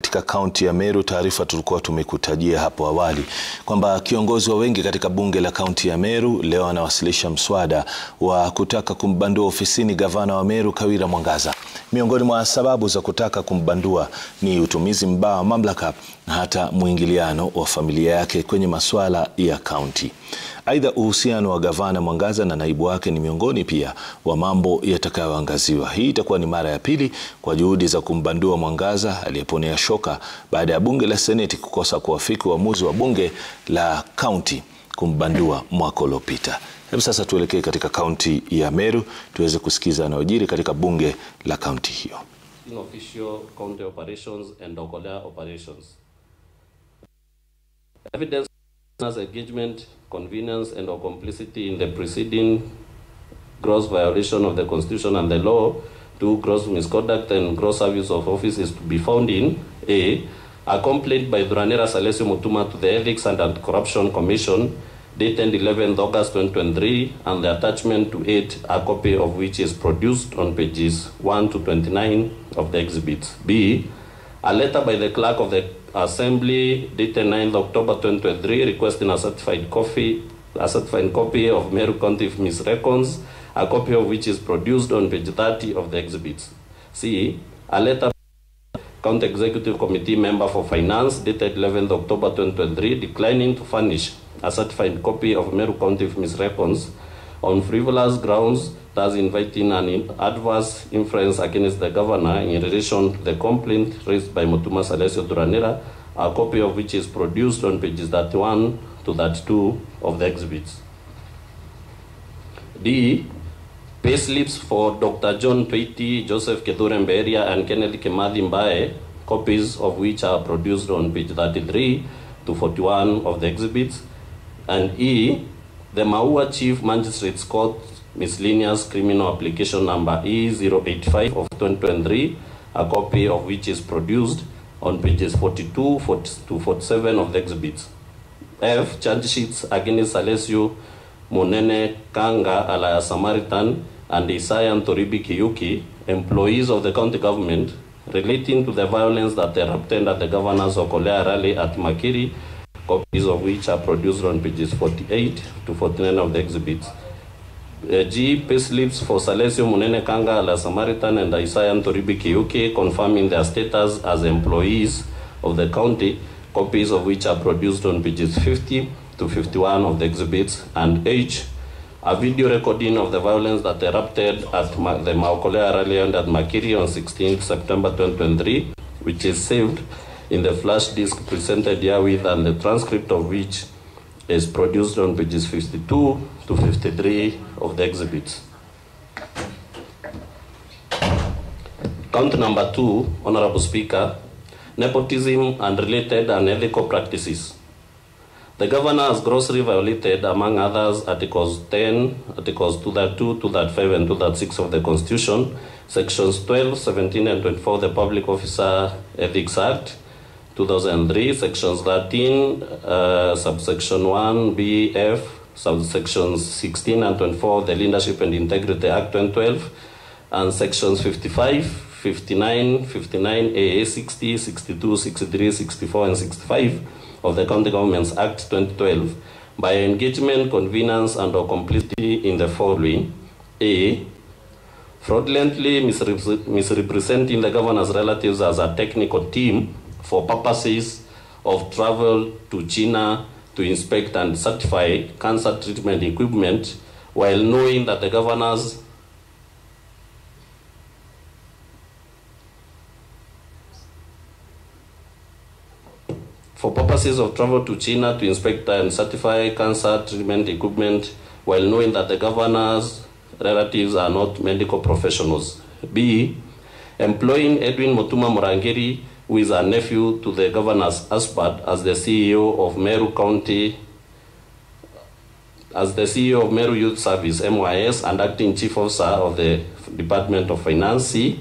Katika kaunti ya Meru, taarifa tulikuwa tumekutajia hapo awali kwamba kiongozi wa wengi katika bunge la kaunti ya Meru leo anawasilisha mswada wa kutaka kumbandua ofisini gavana wa Meru Kawira Mwangaza. Miongoni mwa sababu za kutaka kumbandua ni utumizi mbaya wa mamlaka na hata mwingiliano wa familia yake kwenye masuala ya kaunti. Aidha, uhusiano wa gavana Mwangaza na naibu wake ni miongoni pia wa mambo yatakayoangaziwa. Hii itakuwa ni mara ya pili kwa juhudi za kumbandua Mwangaza aliyeponea shoka baada ya bunge la seneti kukosa kuafiki uamuzi wa bunge la kaunti kumbandua mwaka uliopita. Hebu sasa tuelekee katika kaunti ya Meru tuweze kusikiza yanayojiri katika bunge la kaunti hiyo. Official county operations and Okolea operations. Evidence as engagement, convenience and or complicity in the preceding gross violation of the constitution and the law, 2 gross misconduct and gross abuse of office is to be found in a complaint by Duranera Salesio Mutuma to the Ethics and Anti-Corruption Commission dated 11th August 2023, and the attachment to it, a copy of which is produced on pages 1 to 29 of the exhibits. B, a letter by the clerk of the Assembly dated 9th October 2023 requesting a certified copy of Meru County Miss Records, a copy of which is produced on page 30 of the exhibits. C, a letter by the County Executive Committee member for Finance dated 11th October 2023 declining to furnish a certified copy of Meru County Miss Records on frivolous grounds, thus inviting an adverse inference against the governor in relation to the complaint raised by Mutuma Salesio Duranera, a copy of which is produced on pages 31 to 32 of the exhibits. D, payslips for Dr. John Tweety, Joseph Kedure Mberia, and Kennedy Kimathi Mbae, copies of which are produced on page 33 to 41 of the exhibits. And E, the Maua Chief Magistrates Court Miscellaneous Criminal Application number E085 of 2023, a copy of which is produced on pages 42 to 47 of the exhibits. F, charge sheets against Salesio Munene Kanga alias Samaritan and Isaiah Toribi Kiyuki, employees of the county government, relating to the violence that erupted at the governor's Okolea rally at Makiri, copies of which are produced on pages 48 to 49 of the exhibits. G, payslips for Salesio Munene Kanga alias Samaritan and Isaiah Toribi Kiyuki confirming their status as employees of the county, copies of which are produced on pages 50 to 51 of the exhibits. And H, a video recording of the violence that erupted at the Okolea rally and at Makiri on 16 September 2023, which is saved in the flash disk presented herewith, and the transcript of which is produced on pages 52 to 53 of the exhibits. Count number 2, Honorable Speaker, nepotism and related unethical practices. The governor has grossly violated, among others, Articles 10, Articles 232, 235, and 236 of the Constitution, Sections 12, 17, and 24 of the Public Officer Ethics Act, 2003, Sections 13, subsection 1, B, F, subsections 16 and 24 of the Leadership and Integrity Act 2012, and Sections 55, 59, 59A, 60, 62, 63, 64, and 65 of the County Governments Act 2012 by engagement, convenience, and or complicity in the following. A, fraudulently misrepresenting the governor's relatives as a technical team for purposes of travel to China to inspect and certify cancer treatment equipment, while knowing that the governor's for purposes of travel to China to inspect and certify cancer treatment equipment, while knowing that the governor's relatives are not medical professionals. B, employing Edwin Mutuma Murangiri, who is a nephew to the governor's husband, as the CEO of Meru County, as the CEO of Meru Youth Service, MYS, and acting chief officer of the Department of Finance. C,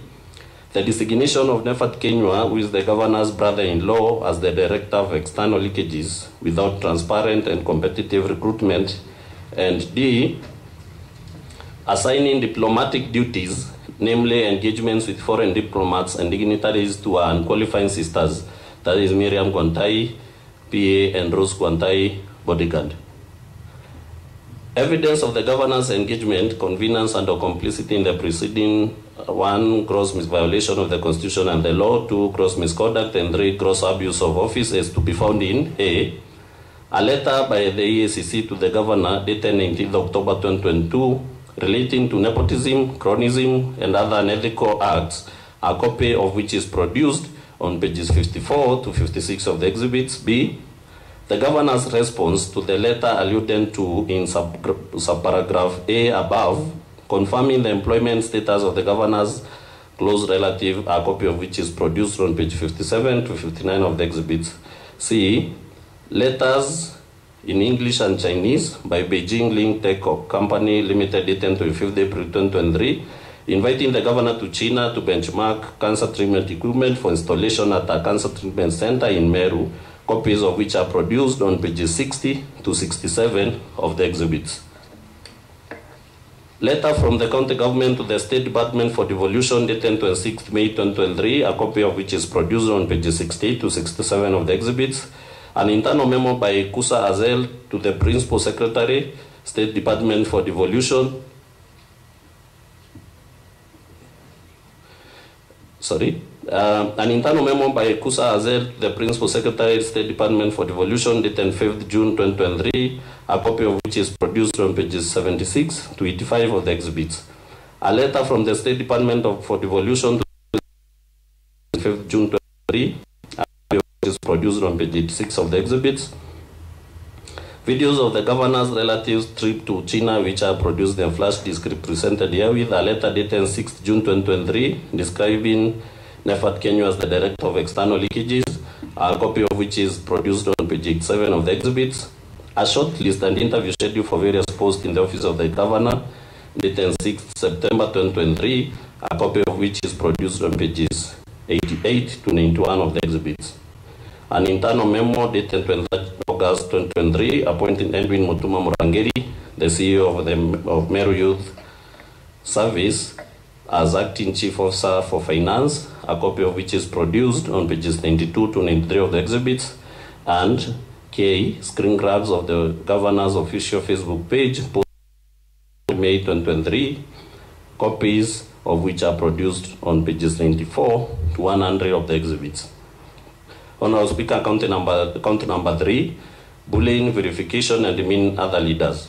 the designation of Nefat Kenywa, who is the governor's brother-in-law, as the director of external leakages without transparent and competitive recruitment. And D, assigning diplomatic duties namely engagements with foreign diplomats and dignitaries to our unqualified sisters, that is Miriam Kwantai, PA, and Rose Kwantai, bodyguard. Evidence of the governor's engagement, connivance, and or complicity in the preceding 1, gross misviolation of the Constitution and the law, 2, gross misconduct, and 3, gross abuse of office is to be found in a letter by the EACC to the governor dated 19th October 2022 relating to nepotism, cronyism, and other unethical acts, a copy of which is produced on pages 54 to 56 of the exhibits. B, the governor's response to the letter alluded to in subparagraph A above, confirming the employment status of the governor's close relative, a copy of which is produced on page 57 to 59 of the exhibits. C, letters in English and Chinese by Beijing Link Tech Company Limited dated 25th April 2023, inviting the governor to China to benchmark cancer treatment equipment for installation at a cancer treatment center in Meru, copies of which are produced on pages 60 to 67 of the exhibits. Letter from the county government to the State Department for Devolution dated 26 May 2023, a copy of which is produced on pages 68 to 67 of the exhibits. An internal memo by Kusa Azel to the Principal Secretary, State Department for Devolution. An internal memo by Kusa Azel, the Principal Secretary, State Department for Devolution, dated 5th June 2023, a copy of which is produced on pages 76 to 85 of the exhibits. A letter from the State Department for Devolution to 5th June 2023, a copy of which is produced on page 86 of the exhibits. Videos of the governor's relatives' trip to China, which are produced and flash disc presented herewith. A letter dated 6th June 2023, describing Nefat Kenyo as the Director of External Leakages, a copy of which is produced on page 87 of the exhibits. A short list and interview schedule for various posts in the office of the governor, dated 6th September 2023, a copy of which is produced on pages 88 to 91 of the exhibits. An internal memo dated 23rd August 2023, appointing Edwin Mutuma Murangeri, the CEO of Meru Youth Service, as acting chief officer for finance, a copy of which is produced on pages 92 to 93 of the exhibits, and K, screen grabs of the governor's official Facebook page, posted May 2023, copies of which are produced on pages 94 to 100 of the exhibits. Honorable Speaker, count number 3, bullying, verification, and demeaning other leaders.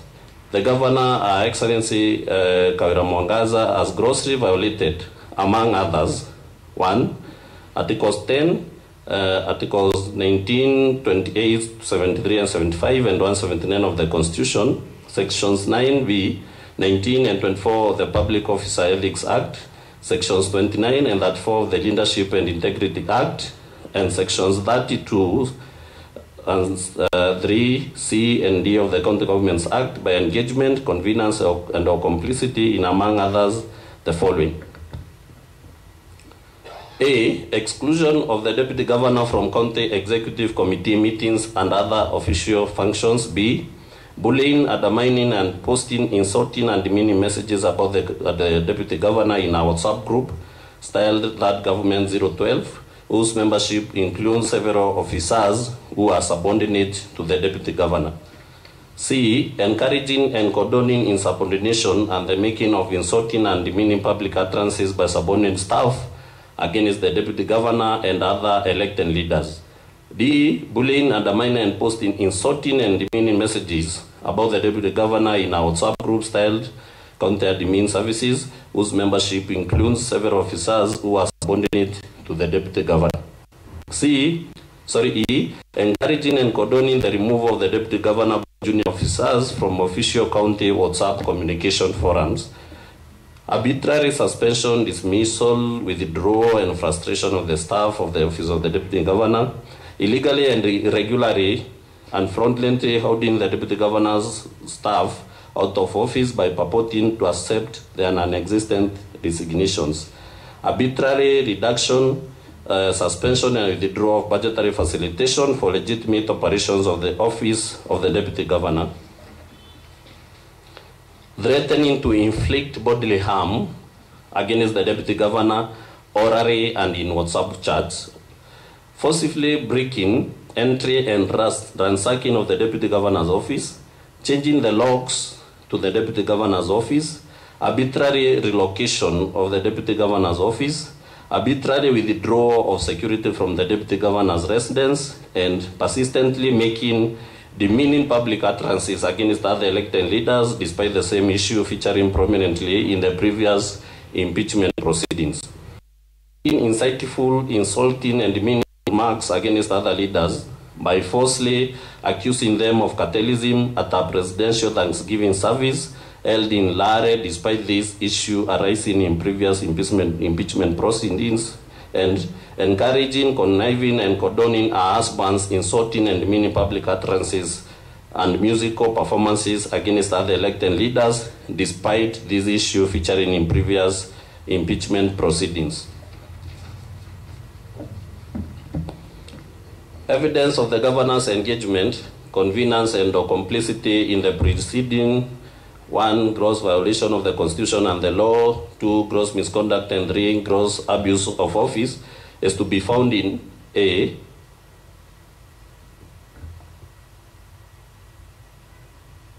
The Governor, Her Excellency Kawira Mwangaza, has grossly violated, among others, 1, Articles 10, Articles 19, 28, 73, and 75, and 179 of the Constitution, Sections 9b, 19, and 24 of the Public Officer Ethics Act, Sections 29 and 34 of the Leadership and Integrity Act, and Sections 32 and 3, C, and D of the County Governments Act by engagement, connivance, and or complicity in, among others, the following. A, exclusion of the Deputy Governor from County Executive Committee meetings and other official functions. B, bullying, undermining, and posting insulting and demeaning messages about the Deputy Governor in our WhatsApp group, styled that Government 012, whose membership includes several officers who are subordinate to the Deputy Governor. C, encouraging and condoning insubordination and the making of insulting and demeaning public utterances by subordinate staff against the Deputy Governor and other elected leaders. D, bullying, undermining, and posting insulting and demeaning messages about the Deputy Governor in our WhatsApp group styled County Admin Services, whose membership includes several officers who are subordinate to the Deputy Governor. E, encouraging and condoning the removal of the Deputy Governor by junior officers from official county WhatsApp communication forums. Arbitrary suspension, dismissal, withdrawal, and frustration of the staff of the Office of the Deputy Governor, illegally and irregularly and fraudulently holding the Deputy Governor's staff out of office by purporting to accept their non-existent resignations. Arbitrary reduction, suspension, and withdrawal of budgetary facilitation for legitimate operations of the Office of the Deputy Governor. Threatening to inflict bodily harm, against the Deputy Governor orally and in WhatsApp chats, forcibly breaking entry and ransacking of the Deputy Governor's office, changing the locks to the Deputy Governor's office, arbitrary relocation of the Deputy Governor's office, arbitrary withdrawal of security from the Deputy Governor's residence, and persistently making demeaning public utterances against other elected leaders despite the same issue featuring prominently in the previous impeachment proceedings. Insightful, insulting, and demeaning remarks against other leaders by falsely accusing them of cartelism at a presidential Thanksgiving service held in Lare despite this issue arising in previous impeachment proceedings, and encouraging, conniving, and condoning her husband's insulting and demeaning public utterances and musical performances against other elected leaders despite this issue featuring in previous impeachment proceedings. Evidence of the governor's engagement, connivance, and/or complicity in the preceding: 1, gross violation of the Constitution and the law; 2, gross misconduct; and 3, gross abuse of office, is to be found in A,